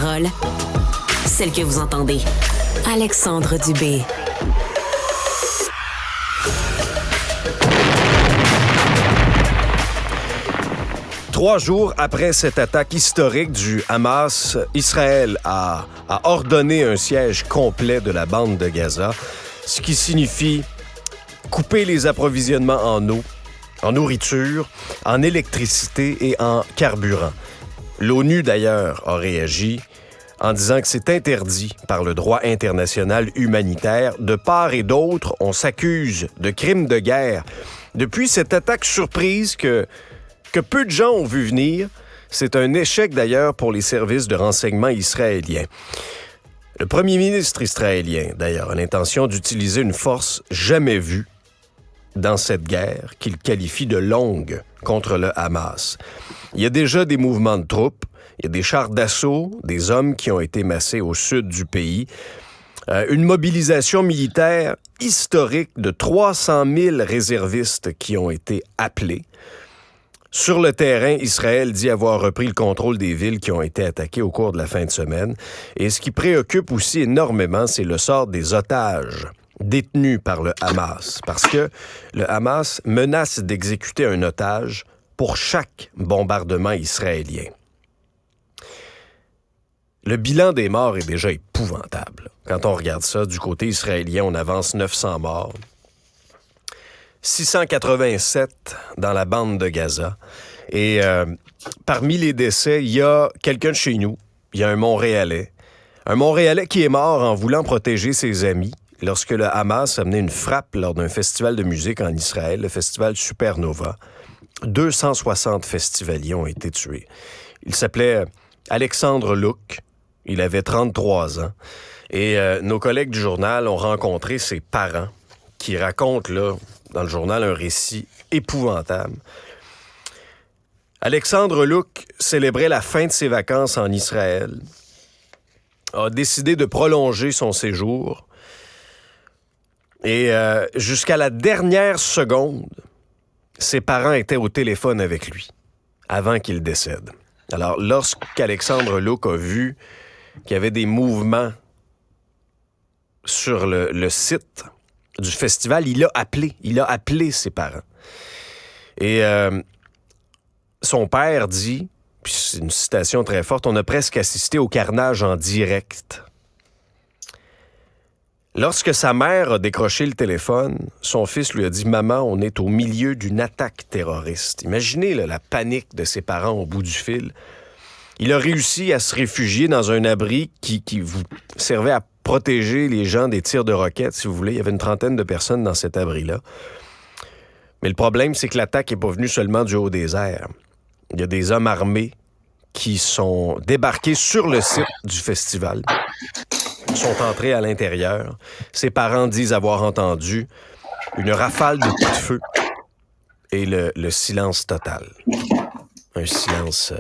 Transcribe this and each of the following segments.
paroles, celles que vous entendez. Alexandre Dubé. Trois jours après cette attaque historique du Hamas, Israël a ordonné un siège complet de la bande de Gaza, ce qui signifie couper les approvisionnements en eau, en nourriture, en électricité et en carburant. L'ONU, d'ailleurs, a réagi en disant que c'est interdit par le droit international humanitaire. De part et d'autre, on s'accuse de crimes de guerre. Depuis cette attaque surprise que peu de gens ont vu venir, c'est un échec d'ailleurs pour les services de renseignement israéliens. Le premier ministre israélien, d'ailleurs, a l'intention d'utiliser une force jamais vue dans cette guerre qu'il qualifie de longue contre le Hamas. Il y a déjà des mouvements de troupes, il y a des chars d'assaut, des hommes qui ont été massés au sud du pays, une mobilisation militaire historique de 300 000 réservistes qui ont été appelés. Sur le terrain, Israël dit avoir repris le contrôle des villes qui ont été attaquées au cours de la fin de semaine. Et ce qui préoccupe aussi énormément, c'est le sort des otages détenus par le Hamas. Parce que le Hamas menace d'exécuter un otage pour chaque bombardement israélien. Le bilan des morts est déjà épouvantable. Quand on regarde ça, du côté israélien, on avance 900 morts. 687 dans la bande de Gaza. Et parmi les décès, il y a quelqu'un de chez nous. Il y a un Montréalais. Un Montréalais qui est mort en voulant protéger ses amis lorsque le Hamas a mené une frappe lors d'un festival de musique en Israël, le festival Supernova. 260 festivaliers ont été tués. Il s'appelait Alexandre Luc. Il avait 33 ans. Et nos collègues du journal ont rencontré ses parents qui racontent là, dans le journal un récit épouvantable. Alexandre Luc célébrait la fin de ses vacances en Israël, a décidé de prolonger son séjour et jusqu'à la dernière seconde, ses parents étaient au téléphone avec lui avant qu'il décède. Alors, lorsqu'Alexandre Luc a vu qu'il y avait des mouvements sur le site du festival, il a appelé ses parents. Et son père dit, puis c'est une citation très forte, on a presque assisté au carnage en direct. Lorsque sa mère a décroché le téléphone, son fils lui a dit « Maman, on est au milieu d'une attaque terroriste. » Imaginez là, la panique de ses parents au bout du fil. Il a réussi à se réfugier dans un abri qui vous servait à protéger les gens des tirs de roquettes, si vous voulez. Il y avait une trentaine de personnes dans cet abri-là. Mais le problème, c'est que l'attaque n'est pas venue seulement du haut des airs. Il y a des hommes armés qui sont débarqués sur le site du festival, sont entrés à l'intérieur. Ses parents disent avoir entendu une rafale de coups de feu et le silence total. Un silence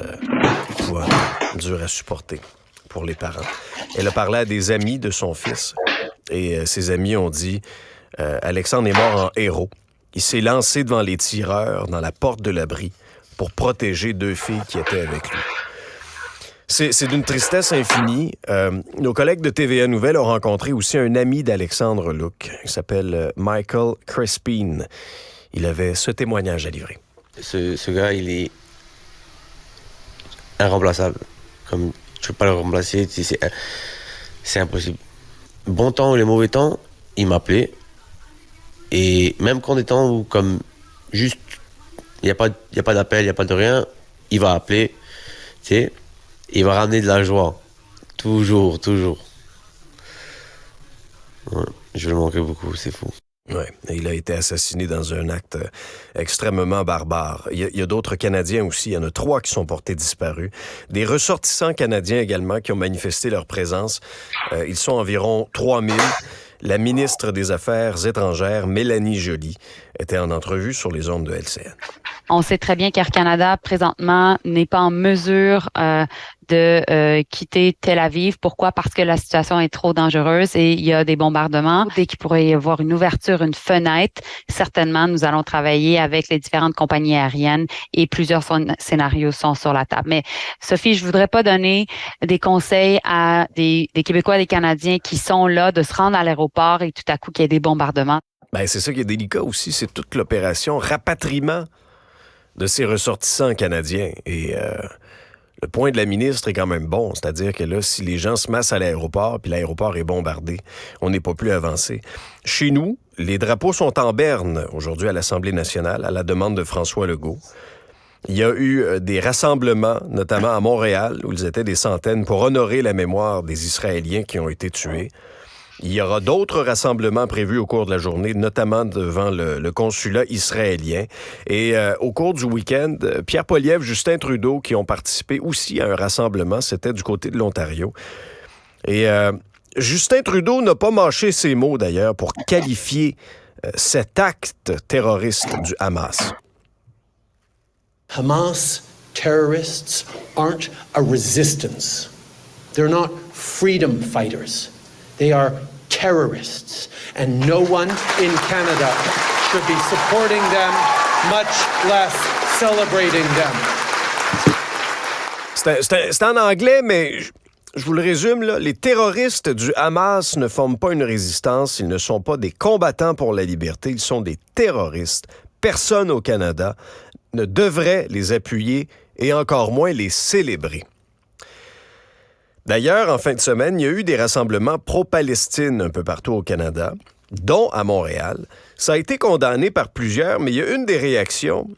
dur à supporter pour les parents. Elle a parlé à des amis de son fils et ses amis ont dit Alexandre est mort en héros. Il s'est lancé devant les tireurs dans la porte de l'abri pour protéger deux filles qui étaient avec lui. C'est d'une tristesse infinie. Nos collègues de TVA Nouvelles ont rencontré aussi un ami d'Alexandre Luc. Il s'appelle Michael Crispin. Il avait ce témoignage à livrer. Ce gars, il est irremplaçable. Comme tu peux pas le remplacer, c'est impossible. Bon temps ou les mauvais temps, il m'appelait. Et même quand des temps où, comme, juste, il n'y a pas d'appel, il n'y a pas de rien, il va appeler, tu sais, il va ramener de la joie. Toujours. Ouais, je le manquais beaucoup, c'est fou. Oui, il a été assassiné dans un acte extrêmement barbare. Il y a d'autres Canadiens aussi. Il y en a 3 qui sont portés disparus. Des ressortissants canadiens également qui ont manifesté leur présence. Ils sont environ 3000. La ministre des Affaires étrangères, Mélanie Joly, était en entrevue sur les ondes de LCN. On sait très bien qu'Air Canada, présentement, n'est pas en mesure de quitter Tel Aviv. Pourquoi? Parce que la situation est trop dangereuse et il y a des bombardements. Dès qu'il pourrait y avoir une ouverture, une fenêtre, certainement, nous allons travailler avec les différentes compagnies aériennes et plusieurs scénarios sont sur la table. Mais Sophie, je voudrais pas donner des conseils à des Québécois, des Canadiens qui sont là de se rendre à l'aéroport et tout à coup qu'il y ait des bombardements. Ben, c'est ça qui est délicat aussi, c'est toute l'opération rapatriement de ces ressortissants canadiens. Et le point de la ministre est quand même bon, c'est-à-dire que là, si les gens se massent à l'aéroport, puis l'aéroport est bombardé, on n'est pas plus avancé. Chez nous, les drapeaux sont en berne aujourd'hui à l'Assemblée nationale, à la demande de François Legault. Il y a eu des rassemblements, notamment à Montréal, où ils étaient des centaines, pour honorer la mémoire des Israéliens qui ont été tués. Il y aura d'autres rassemblements prévus au cours de la journée, notamment devant le consulat israélien. Et au cours du week-end, Pierre Poilievre, Justin Trudeau, qui ont participé aussi à un rassemblement, c'était du côté de l'Ontario. Et Justin Trudeau n'a pas mâché ses mots, d'ailleurs, pour qualifier cet acte terroriste du Hamas. Hamas terrorists aren't a resistance. They're not freedom fighters. They are terrorists, and no one in Canada should be supporting them, much less celebrating them. C'est en anglais, mais je vous le résume, là, les terroristes du Hamas ne forment pas une résistance, ils ne sont pas des combattants pour la liberté, ils sont des terroristes. Personne au Canada ne devrait les appuyer et encore moins les célébrer. D'ailleurs, en fin de semaine, il y a eu des rassemblements pro-Palestine un peu partout au Canada, dont à Montréal. Ça a été condamné par plusieurs, mais il y a une des réactions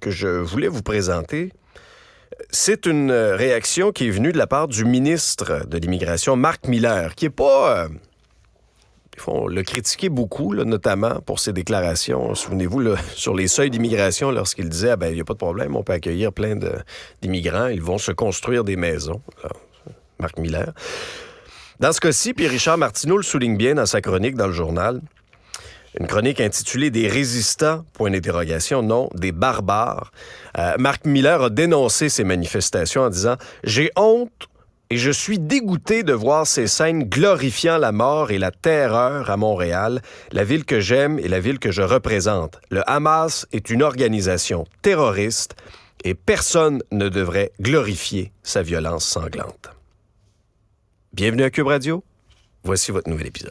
que je voulais vous présenter. C'est une réaction qui est venue de la part du ministre de l'Immigration, Marc Miller, qui n'est pas... on l'a critiqué beaucoup, là, notamment pour ses déclarations. Souvenez-vous, là, sur les seuils d'immigration, lorsqu'il disait « il n'y a pas de problème, on peut accueillir plein d'immigrants, ils vont se construire des maisons ». Marc Miller. Dans ce cas-ci, puis Richard Martineau le souligne bien dans sa chronique dans le journal, une chronique intitulée « Des résistants, point d'interrogation, non, des barbares ». Marc Miller a dénoncé ces manifestations en disant « J'ai honte et je suis dégoûté de voir ces scènes glorifiant la mort et la terreur à Montréal, la ville que j'aime et la ville que je représente. Le Hamas est une organisation terroriste et personne ne devrait glorifier sa violence sanglante. » Bienvenue à Cube Radio. Voici votre nouvel épisode.